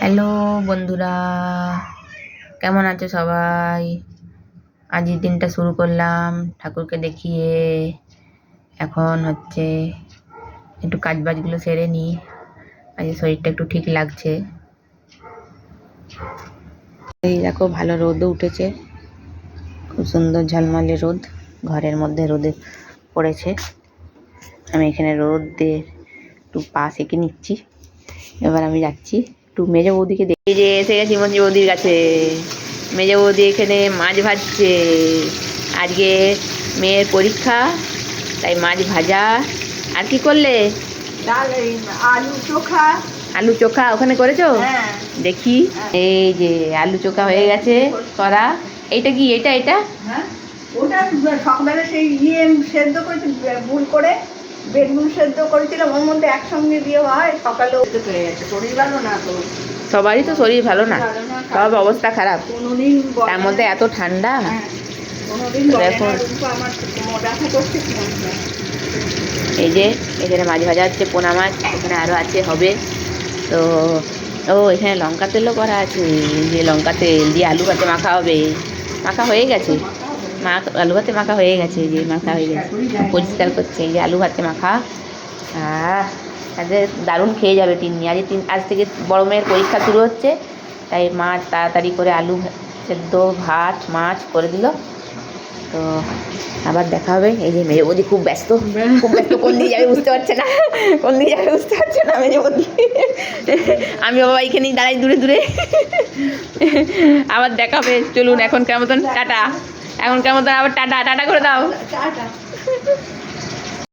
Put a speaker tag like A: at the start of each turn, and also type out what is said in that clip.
A: Hello বন্ধুরা, কেমন আছো সবাই? আজকের দিনটা শুরু করলাম ঠাকুরকে দেখিয়ে। এখন হচ্ছে একটু কাজ বাজগুলো সেরে নিই। আজ শরীরটা একটু ঠিক লাগছে। এই দেখো, ভালো রোদও উঠেছে, খুব সুন্দর ঝলমলে রোদ। ঘরের মধ্যে রোদে পড়েছে। আমি এখানে রোদে একটু পা সেঁকে নিচ্ছি। এবার আমি যাচ্ছি একটু মেজো বৌদিকে দেখে। যে এসে গেছি মঞ্জু বৌদির কাছে। মেজো বৌদি এখানে মাছ ভাজছে। আজকে মেয়ের পরীক্ষা, তাই মাছ ভাজা। আর কি করলে?
B: ডাল, আলু চোখা।
A: আলু চোখা ওখানে করেছো?
B: হ্যাঁ।
A: দেখি। এই যে আলু চোখা হয়ে গেছে করা। এইটা কি? এটা এটা
B: হ্যাঁ, ওটা সকালে সেই সেদ্ধ করেছি, ভুল করে বেগুন সেদ্ধ করেছিলাম, ওর মধ্যে একসঙ্গে দিয়ে হয়। সকালেও হয়ে গেছে, শরীর ভালো না তো।
A: সবারই তো শরীর ভালো না, সব অবস্থা খারাপ।
B: কোনোদিন
A: তার মধ্যে এত ঠান্ডা।
B: কোনোদিন
A: দেখো,
B: আমার ব্যথা করছে।
A: এই যে এখানে মাছ ভাজা হচ্ছে, পোনা মাছ। এখানে আরও আছে, হবে তো। ও, এখানে লঙ্কা তেলও করা আছে। এই যে লঙ্কা তেল দিয়ে আলু ভাতে মাখা হবে। মাখা হয়ে গেছে, আলু ভাতে মাখা হয়ে গেছে। এই যে মাখা হয়ে গেছে, পরিষ্কার করছে। এই যে আলু ভাতে মাখা। আজকে দারুণ খেয়ে যাবে তিন্নি। আজ থেকে বড় মেয়ের পরীক্ষা শুরু হচ্ছে, তাই মা তাড়াতাড়ি করে আলু সেদ্ধ, ভাত, মাছ করে দিল। তো আবার দেখা হবে। এই যে মেজো বৌদি খুব ব্যস্ত, খুব ব্যস্ত। কোন দিকে যাবে বুঝতে পারছে না, কোন দিকে যাবে বুঝতে পারছে না মেজো বৌদি। আমি বাবা এখানেই দাঁড়াই দূরে দূরে। আবার দেখা হবে। চলুন এখনকার মতন টাটা। এখনকার মতন আবার টাটা টাটা করে দাও।
B: টাটা।